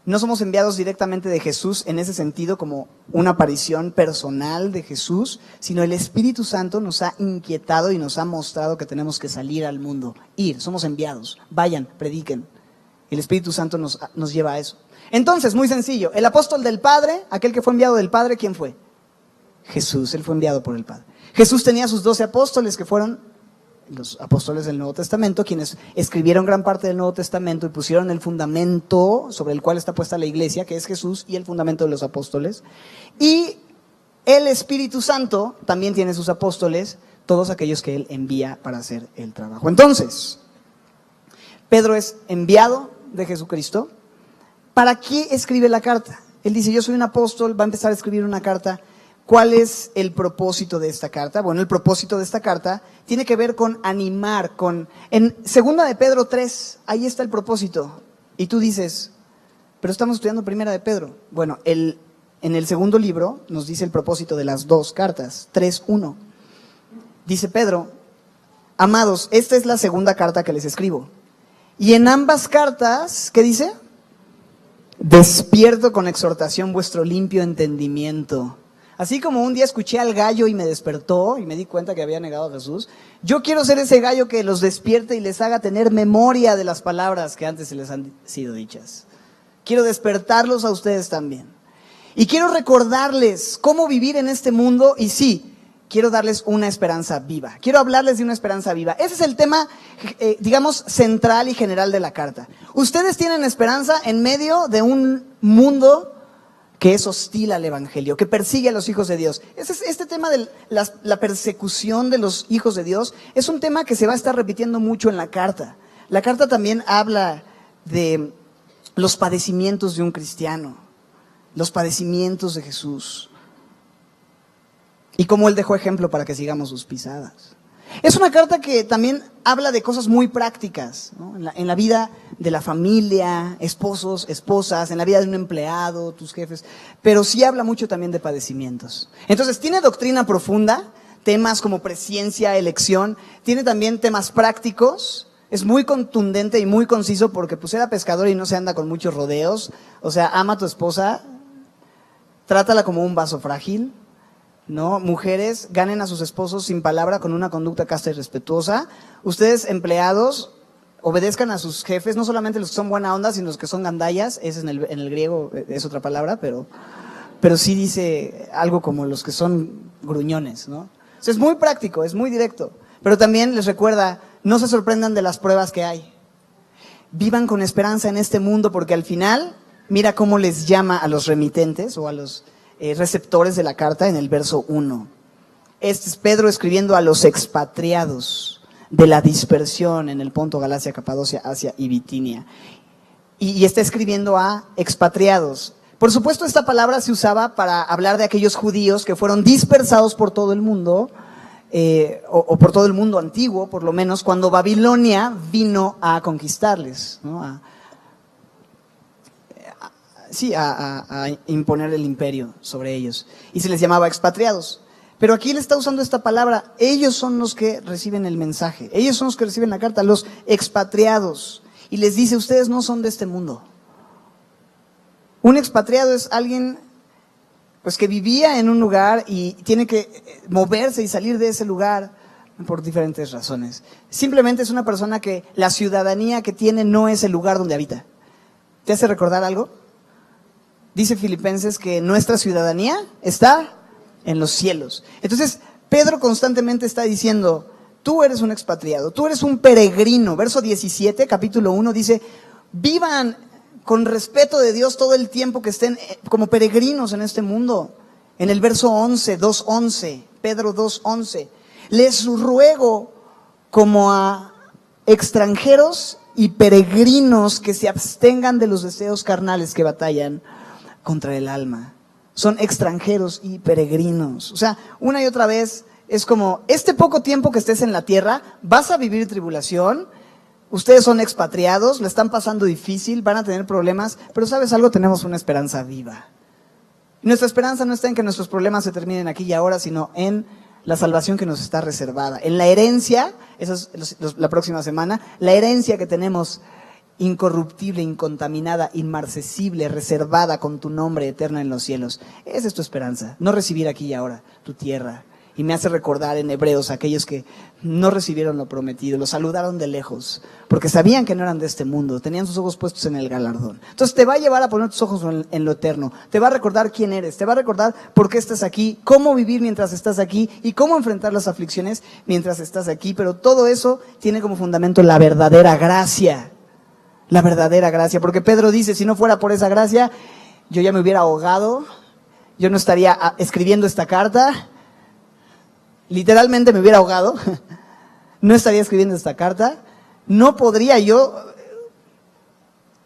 no somos enviados directamente de Jesús en ese sentido como una aparición personal de Jesús, sino el Espíritu Santo nos ha inquietado y nos ha mostrado que tenemos que salir al mundo, somos enviados, vayan, prediquen. El Espíritu Santo nos lleva a eso. Entonces, muy sencillo, el apóstol del Padre, aquel que fue enviado del Padre, ¿quién fue? Jesús, él fue enviado por el Padre. Jesús tenía sus 12 apóstoles que fueron los apóstoles del Nuevo Testamento, quienes escribieron gran parte del Nuevo Testamento y pusieron el fundamento sobre el cual está puesta la iglesia, que es Jesús y el fundamento de los apóstoles. Y el Espíritu Santo también tiene sus apóstoles, todos aquellos que él envía para hacer el trabajo. Entonces, Pedro es enviado de Jesucristo. ¿Para qué escribe la carta? Él dice, yo soy un apóstol, va a empezar a escribir una carta. ¿Cuál es el propósito de esta carta? Bueno, el propósito de esta carta tiene que ver con animar, en 2 de Pedro 3, ahí está el propósito. Y tú dices, pero estamos estudiando 1 de Pedro. Bueno, en el segundo libro nos dice el propósito de las 2 cartas, 3:1. Dice Pedro, amados, esta es la segunda carta que les escribo. Y en ambas cartas, ¿qué dice? Despierto con exhortación vuestro limpio entendimiento. Así como un día escuché al gallo y me despertó y me di cuenta que había negado a Jesús, yo quiero ser ese gallo que los despierte y les haga tener memoria de las palabras que antes se les han sido dichas. Quiero despertarlos a ustedes también. Y quiero recordarles cómo vivir en este mundo y sí, quiero darles una esperanza viva. Quiero hablarles de una esperanza viva. Ese es el tema, digamos, central y general de la carta. Ustedes tienen esperanza en medio de un mundo que es hostil al evangelio, que persigue a los hijos de Dios. Este tema de la persecución de los hijos de Dios es un tema que se va a estar repitiendo mucho en la carta. La carta también habla de los padecimientos de un cristiano, los padecimientos de Jesús, y cómo él dejó ejemplo para que sigamos sus pisadas. Es una carta que también habla de cosas muy prácticas, ¿no? En la vida de la familia, esposos, esposas, en la vida de un empleado, tus jefes, pero sí habla mucho también de padecimientos. Entonces tiene doctrina profunda, temas como presciencia, elección, tiene también temas prácticos, es muy contundente y muy conciso porque pues era pescador y no se anda con muchos rodeos, o sea, ama a tu esposa, trátala como un vaso frágil. ¿No? Mujeres, ganen a sus esposos sin palabra con una conducta casta y respetuosa. Ustedes, empleados, obedezcan a sus jefes, no solamente los que son buena onda, sino los que son gandallas. Ese en el griego es otra palabra, pero sí dice algo como los que son gruñones, ¿no? O sea, es muy práctico, es muy directo. Pero también les recuerda, no se sorprendan de las pruebas que hay. Vivan con esperanza en este mundo porque al final, mira cómo les llama a los remitentes o a los receptores de la carta en el verso 1. Este es Pedro escribiendo a los expatriados de la dispersión en el Ponto, Galacia, Capadocia, Asia y Bitinia. Y está escribiendo a expatriados. Por supuesto, esta palabra se usaba para hablar de aquellos judíos que fueron dispersados por todo el mundo, o por todo el mundo antiguo, por lo menos, cuando Babilonia vino a conquistarles, ¿no? a imponer el imperio sobre ellos. Y se les llamaba expatriados. Pero aquí él está usando esta palabra. Ellos son los que reciben el mensaje. Ellos son los que reciben la carta, los expatriados. Y les dice, ustedes no son de este mundo. Un expatriado es alguien pues que vivía en un lugar y tiene que moverse y salir de ese lugar por diferentes razones. Simplemente es una persona que la ciudadanía que tiene no es el lugar donde habita. ¿Te hace recordar algo? Dice Filipenses que nuestra ciudadanía está en los cielos. Entonces, Pedro constantemente está diciendo, tú eres un expatriado, tú eres un peregrino. Verso 17, capítulo 1, dice, vivan con respeto de Dios todo el tiempo que estén como peregrinos en este mundo. En el verso 11, 2:11, Pedro 2:11, les ruego como a extranjeros y peregrinos que se abstengan de los deseos carnales que batallan contra el alma. Son extranjeros y peregrinos. O sea, una y otra vez es como, este poco tiempo que estés en la tierra, vas a vivir tribulación. Ustedes son expatriados, la están pasando difícil, van a tener problemas, pero ¿sabes algo? Tenemos una esperanza viva. Nuestra esperanza no está en que nuestros problemas se terminen aquí y ahora, sino en la salvación que nos está reservada. En la herencia, eso es la próxima semana, la herencia que tenemos incorruptible, incontaminada, inmarcesible, reservada con tu nombre eterna en los cielos. Esa es tu esperanza, no recibir aquí y ahora tu tierra. Y me hace recordar en Hebreos aquellos que no recibieron lo prometido, lo saludaron de lejos, porque sabían que no eran de este mundo, tenían sus ojos puestos en el galardón. Entonces te va a llevar a poner tus ojos en lo eterno, te va a recordar quién eres, te va a recordar por qué estás aquí, cómo vivir mientras estás aquí y cómo enfrentar las aflicciones mientras estás aquí. Pero todo eso tiene como fundamento la verdadera gracia, porque Pedro dice, si no fuera por esa gracia, yo ya me hubiera ahogado, yo no estaría escribiendo esta carta. Literalmente me hubiera ahogado, no estaría escribiendo esta carta, no podría yo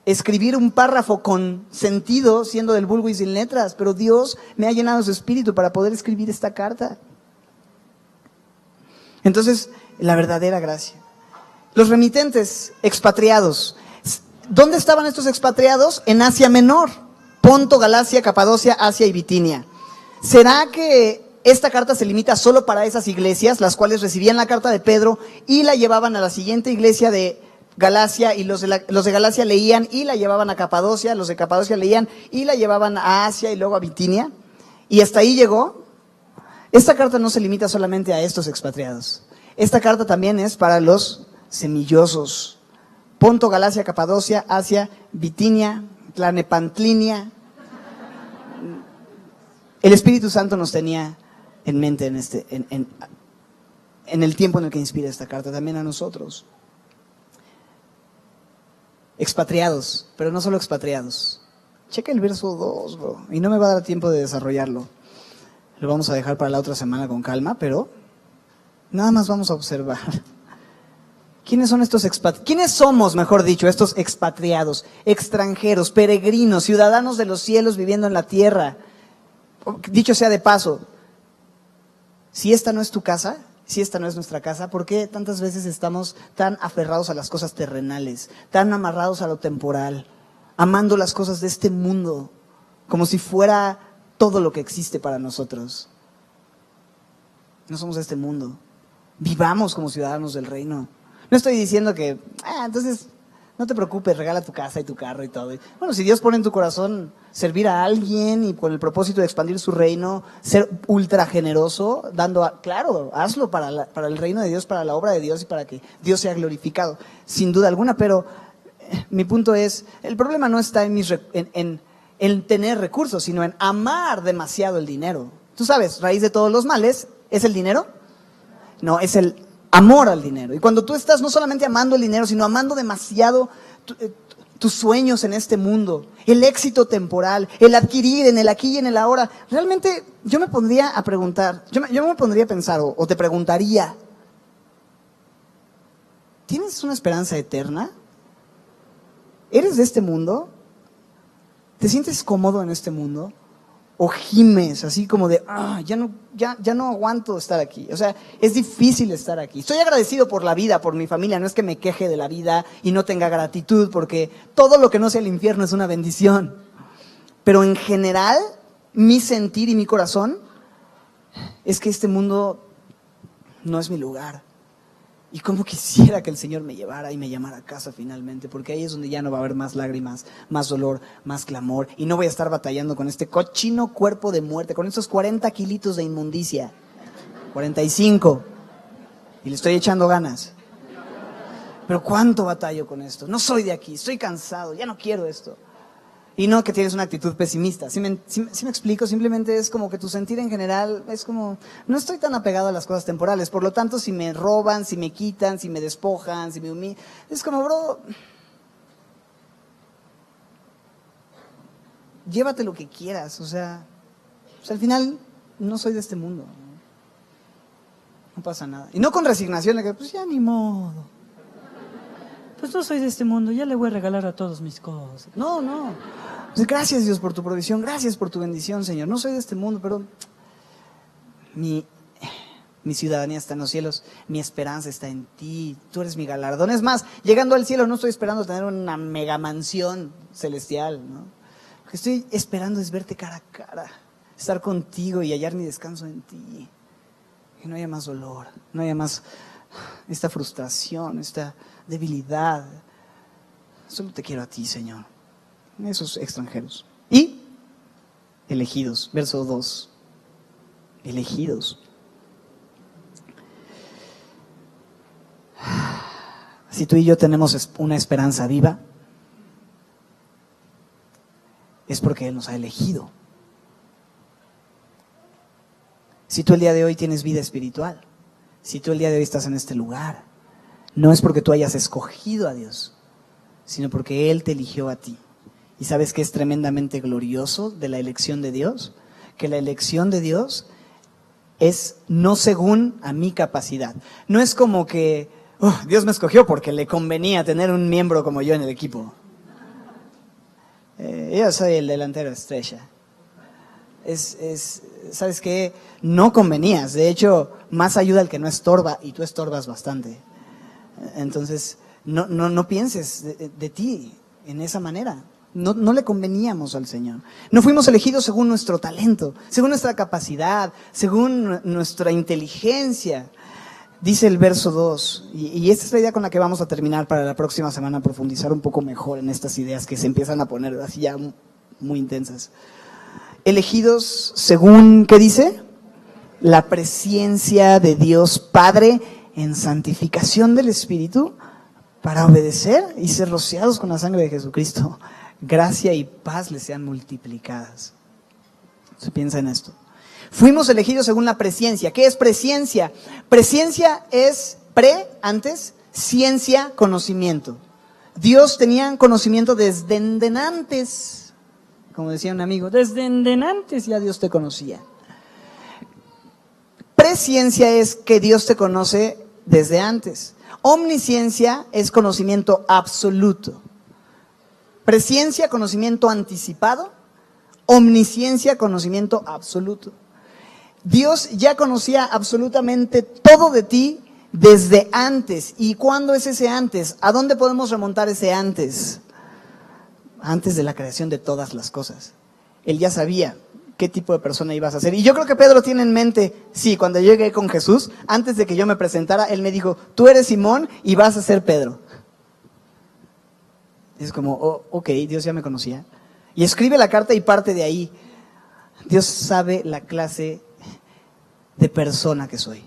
escribir un párrafo con sentido siendo del vulgo y sin letras, pero Dios me ha llenado su espíritu para poder escribir esta carta. Entonces, la verdadera gracia. Los remitentes, expatriados. ¿Dónde estaban estos expatriados? En Asia Menor, Ponto, Galacia, Capadocia, Asia y Bitinia. ¿Será que esta carta se limita solo para esas iglesias, las cuales recibían la carta de Pedro y la llevaban a la siguiente iglesia de Galacia, y los de Galacia leían y la llevaban a Capadocia, los de Capadocia leían y la llevaban a Asia y luego a Bitinia? Y hasta ahí llegó. Esta carta no se limita solamente a estos expatriados. Esta carta también es para los semillosos. Ponto, Galacia, Capadocia, Asia, Bitinia, Tlanepantlinia. El Espíritu Santo nos tenía en mente en el tiempo en el que inspira esta carta, también a nosotros. Expatriados, pero no solo expatriados. Checa el verso 2, bro, y no me va a dar tiempo de desarrollarlo. Lo vamos a dejar para la otra semana con calma, pero nada más vamos a observar. ¿Quiénes son estos expatriados? ¿Quiénes somos, mejor dicho, estos expatriados, extranjeros, peregrinos, ciudadanos de los cielos viviendo en la tierra? Dicho sea de paso, si esta no es tu casa, si esta no es nuestra casa, ¿por qué tantas veces estamos tan aferrados a las cosas terrenales, tan amarrados a lo temporal, amando las cosas de este mundo, como si fuera todo lo que existe para nosotros? No somos de este mundo. Vivamos como ciudadanos del reino. No estoy diciendo que, entonces, no te preocupes, regala tu casa y tu carro y todo. Bueno, si Dios pone en tu corazón servir a alguien y con el propósito de expandir su reino, ser ultra generoso, claro, hazlo para el reino de Dios, para la obra de Dios y para que Dios sea glorificado, sin duda alguna. Pero mi punto es, el problema no está en tener recursos, sino en amar demasiado el dinero. Tú sabes, raíz de todos los males, ¿es el dinero? No, es el amor al dinero. Y cuando tú estás no solamente amando el dinero, sino amando demasiado tus sueños en este mundo, el éxito temporal, el adquirir en el aquí y en el ahora. Realmente yo me pondría a preguntar, yo me pondría a pensar o te preguntaría, ¿tienes una esperanza eterna? ¿Eres de este mundo? ¿Te sientes cómodo en este mundo? ¿O gimes así como de, ya no aguanto estar aquí? O sea, es difícil estar aquí. Estoy agradecido por la vida, por mi familia. No es que me queje de la vida y no tenga gratitud, porque todo lo que no sea el infierno es una bendición. Pero en general, mi sentir y mi corazón es que este mundo no es mi lugar. Y cómo quisiera que el Señor me llevara y me llamara a casa finalmente, porque ahí es donde ya no va a haber más lágrimas, más dolor, más clamor, y no voy a estar batallando con este cochino cuerpo de muerte, con estos 40 kilitos de inmundicia, 45, y le estoy echando ganas. Pero ¿cuánto batallo con esto? No soy de aquí, estoy cansado, ya no quiero esto. Y no que tienes una actitud pesimista. ¿Sí me explico? Simplemente es como que tu sentir en general es como, no estoy tan apegado a las cosas temporales. Por lo tanto, si me roban, si me quitan, si me despojan, si me humillan, es como, bro, llévate lo que quieras. O sea, al final no soy de este mundo. No pasa nada. Y no con resignación de que, pues ya ni modo. Pues no soy de este mundo, ya le voy a regalar a todos mis cosas. No. Pues gracias, Dios, por tu provisión, gracias por tu bendición, Señor. No soy de este mundo, pero mi ciudadanía está en los cielos, mi esperanza está en ti, tú eres mi galardón. Es más, llegando al cielo no estoy esperando tener una mega mansión celestial, ¿no? Lo que estoy esperando es verte cara a cara, estar contigo y hallar mi descanso en ti. Que no haya más dolor, no haya más esta frustración, esta debilidad. Solo te quiero a ti, Señor. Esos extranjeros. Y elegidos, verso 2. Elegidos. Si tú y yo tenemos una esperanza viva, es porque Él nos ha elegido. Si tú el día de hoy tienes vida espiritual, si tú el día de hoy estás en este lugar, no es porque tú hayas escogido a Dios, sino porque Él te eligió a ti. ¿Y sabes qué es tremendamente glorioso de la elección de Dios? Que la elección de Dios es no según a mi capacidad. No es como que Dios me escogió porque le convenía tener un miembro como yo en el equipo. Yo soy el delantero estrella. ¿Sabes qué? No convenías. De hecho, más ayuda el que no estorba, y tú estorbas bastante. Entonces, no pienses de ti en esa manera. No le conveníamos al Señor. No fuimos elegidos según nuestro talento, según nuestra capacidad, según nuestra inteligencia. Dice el verso 2, y esta es la idea con la que vamos a terminar para la próxima semana, profundizar un poco mejor en estas ideas que se empiezan a poner así ya muy intensas. Elegidos según, ¿qué dice? La presencia de Dios Padre en santificación del Espíritu para obedecer y ser rociados con la sangre de Jesucristo. Gracia y paz les sean multiplicadas. Se piensa en esto. Fuimos elegidos según la presciencia. ¿Qué es presciencia? Presciencia es antes, ciencia, conocimiento. Dios tenía conocimiento desde antes. Como decía un amigo, desde antes ya Dios te conocía. Presciencia es que Dios te conoce desde antes. Omnisciencia es conocimiento absoluto. Presciencia, conocimiento anticipado. Omnisciencia, conocimiento absoluto. Dios ya conocía absolutamente todo de ti desde antes. ¿Y cuándo es ese antes? ¿A dónde podemos remontar ese antes? Antes de la creación de todas las cosas. Él ya sabía qué tipo de persona ibas a ser. Y yo creo que Pedro tiene en mente, sí, cuando llegué con Jesús, antes de que yo me presentara, Él me dijo, tú eres Simón y vas a ser Pedro. Es como, ok, Dios ya me conocía. Y escribe la carta y parte de ahí. Dios sabe la clase de persona que soy.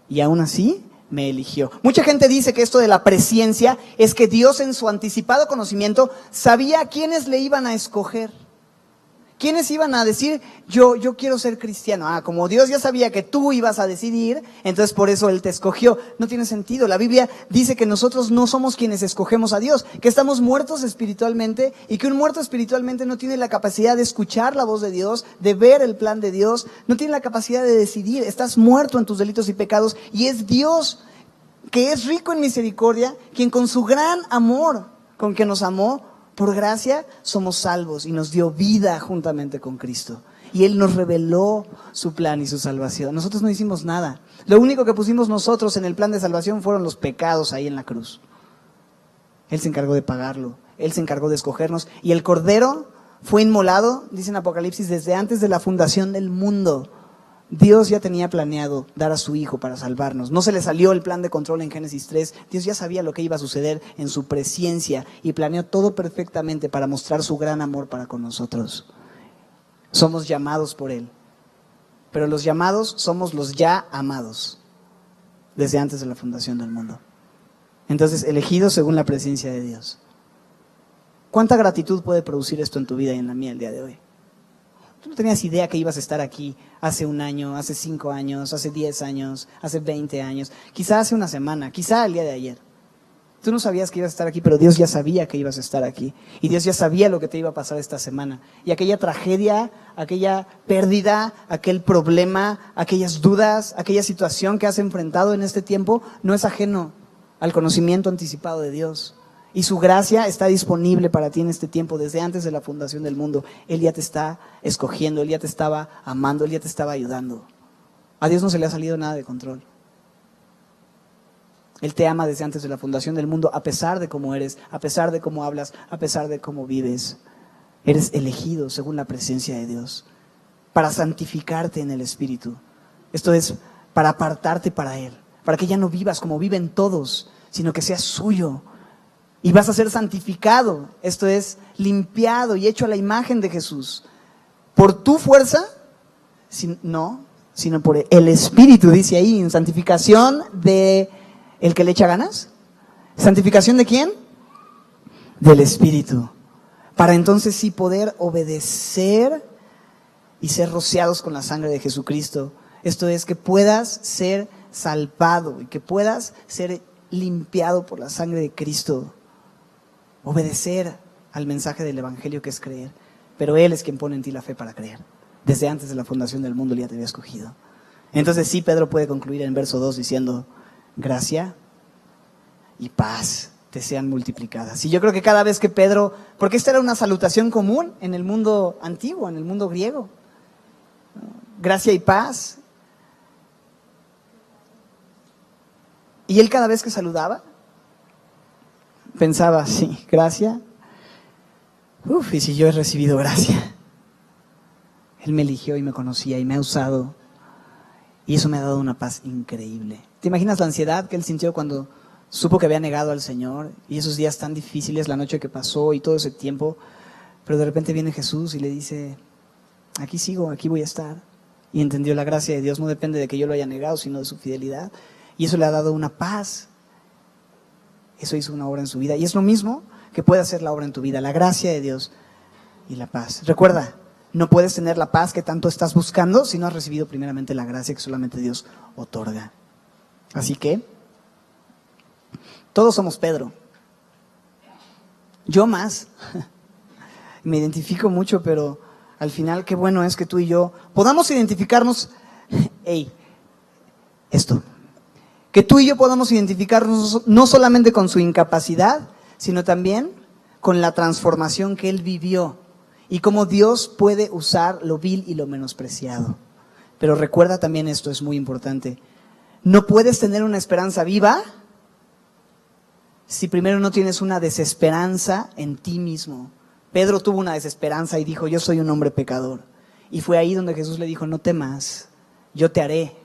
Y aún así me eligió. Mucha gente dice que esto de la presciencia es que Dios en su anticipado conocimiento sabía a quiénes le iban a escoger. ¿Quiénes iban a decir, yo quiero ser cristiano? Como Dios ya sabía que tú ibas a decidir, entonces por eso Él te escogió. No tiene sentido. La Biblia dice que nosotros no somos quienes escogemos a Dios, que estamos muertos espiritualmente y que un muerto espiritualmente no tiene la capacidad de escuchar la voz de Dios, de ver el plan de Dios, no tiene la capacidad de decidir. Estás muerto en tus delitos y pecados y es Dios, que es rico en misericordia, quien con su gran amor con que nos amó, por gracia somos salvos y nos dio vida juntamente con Cristo. Y Él nos reveló su plan y su salvación. Nosotros no hicimos nada. Lo único que pusimos nosotros en el plan de salvación fueron los pecados ahí en la cruz. Él se encargó de pagarlo. Él se encargó de escogernos. Y el Cordero fue inmolado, dice en Apocalipsis, desde antes de la fundación del mundo. Dios ya tenía planeado dar a su Hijo para salvarnos. No se le salió el plan de control en Génesis 3. Dios ya sabía lo que iba a suceder en su presencia y planeó todo perfectamente para mostrar su gran amor para con nosotros. Somos llamados por Él. Pero los llamados somos los ya amados desde antes de la fundación del mundo. Entonces, elegidos según la presencia de Dios. ¿Cuánta gratitud puede producir esto en tu vida y en la mía el día de hoy? Tú no tenías idea que ibas a estar aquí hace un año, hace 5 años, hace 10 años, hace 20 años, quizá hace una semana, quizá el día de ayer. Tú no sabías que ibas a estar aquí, pero Dios ya sabía que ibas a estar aquí. Y Dios ya sabía lo que te iba a pasar esta semana. Y aquella tragedia, aquella pérdida, aquel problema, aquellas dudas, aquella situación que has enfrentado en este tiempo, no es ajeno al conocimiento anticipado de Dios. Y su gracia está disponible para ti en este tiempo, desde antes de la fundación del mundo. Él ya te está escogiendo, Él ya te estaba amando, Él ya te estaba ayudando. A Dios no se le ha salido nada de control. Él te ama desde antes de la fundación del mundo, a pesar de cómo eres, a pesar de cómo hablas, a pesar de cómo vives. Eres elegido según la presencia de Dios, para santificarte en el Espíritu. Esto es, para apartarte para Él, para que ya no vivas como viven todos, sino que seas suyo. Y vas a ser santificado, esto es, limpiado y hecho a la imagen de Jesús. ¿Por tu fuerza? No, sino por el Espíritu, dice ahí, en santificación de el que le echa ganas. ¿Santificación de quién? Del Espíritu. Para entonces sí poder obedecer y ser rociados con la sangre de Jesucristo. Esto es, que puedas ser salvado y que puedas ser limpiado por la sangre de Cristo. Obedecer al mensaje del Evangelio, que es creer. Pero Él es quien pone en ti la fe para creer. Desde antes de la fundación del mundo Él ya te había escogido. Entonces sí, Pedro puede concluir en verso 2 diciendo, gracia y paz te sean multiplicadas. Y yo creo que cada vez que Pedro, porque esta era una salutación común en el mundo antiguo, en el mundo griego. Gracia y paz. Y él cada vez que saludaba, pensaba, sí, gracia. Y si yo he recibido gracia. Él me eligió y me conocía y me ha usado. Y eso me ha dado una paz increíble. ¿Te imaginas la ansiedad que él sintió cuando supo que había negado al Señor? Y esos días tan difíciles, la noche que pasó y todo ese tiempo. Pero de repente viene Jesús y le dice, aquí sigo, aquí voy a estar. Y entendió la gracia de Dios no depende de que yo lo haya negado, sino de su fidelidad. Y eso le ha dado una paz. Eso hizo una obra en su vida. Y es lo mismo que puede hacer la obra en tu vida, la gracia de Dios y la paz. Recuerda, no puedes tener la paz que tanto estás buscando si no has recibido primeramente la gracia que solamente Dios otorga. Así que, todos somos Pedro. Yo más. Me identifico mucho, pero al final qué bueno es que tú y yo podamos identificarnos. Que tú y yo podamos identificarnos no solamente con su incapacidad, sino también con la transformación que Él vivió y cómo Dios puede usar lo vil y lo menospreciado. Pero recuerda también esto, es muy importante. No puedes tener una esperanza viva si primero no tienes una desesperanza en ti mismo. Pedro tuvo una desesperanza y dijo, yo soy un hombre pecador. Y fue ahí donde Jesús le dijo, no temas, yo te haré.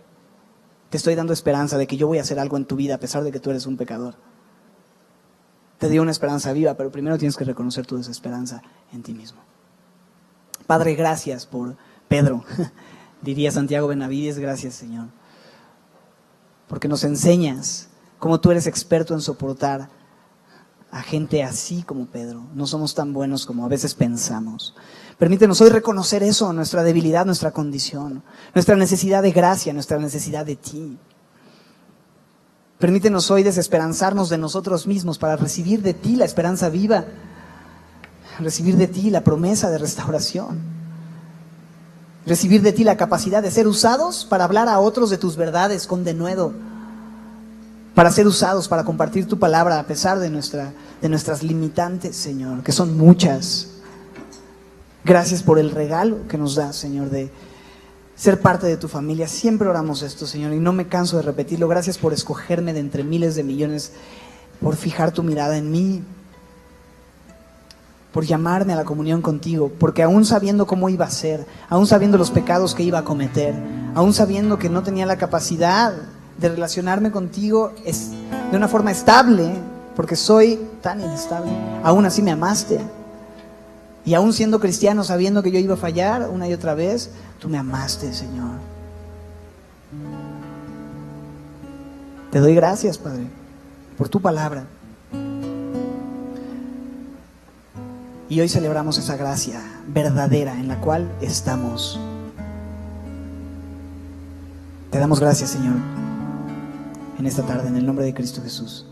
Te estoy dando esperanza de que yo voy a hacer algo en tu vida a pesar de que tú eres un pecador. Te dio una esperanza viva, pero primero tienes que reconocer tu desesperanza en ti mismo. Padre, gracias por Pedro. Diría Santiago Benavides, gracias Señor. Porque nos enseñas cómo tú eres experto en soportar a gente así como Pedro. No somos tan buenos como a veces pensamos. Permítenos hoy reconocer eso, nuestra debilidad, nuestra condición, nuestra necesidad de gracia, nuestra necesidad de ti. Permítenos hoy desesperanzarnos de nosotros mismos para recibir de ti la esperanza viva, recibir de ti la promesa de restauración, recibir de ti la capacidad de ser usados para hablar a otros de tus verdades con denuedo, para ser usados para compartir tu palabra a pesar de nuestras limitantes, Señor, que son muchas. Gracias por el regalo que nos das, Señor, de ser parte de tu familia. Siempre oramos esto, Señor, y no me canso de repetirlo. Gracias por escogerme de entre miles de millones, por fijar tu mirada en mí, por llamarme a la comunión contigo, porque aún sabiendo cómo iba a ser, aún sabiendo los pecados que iba a cometer, aún sabiendo que no tenía la capacidad de relacionarme contigo de una forma estable, porque soy tan inestable, aún así me amaste. Y aún siendo cristiano, sabiendo que yo iba a fallar una y otra vez, tú me amaste, Señor. Te doy gracias, Padre, por tu palabra. Y hoy celebramos esa gracia verdadera en la cual estamos. Te damos gracias, Señor, en esta tarde, en el nombre de Cristo Jesús.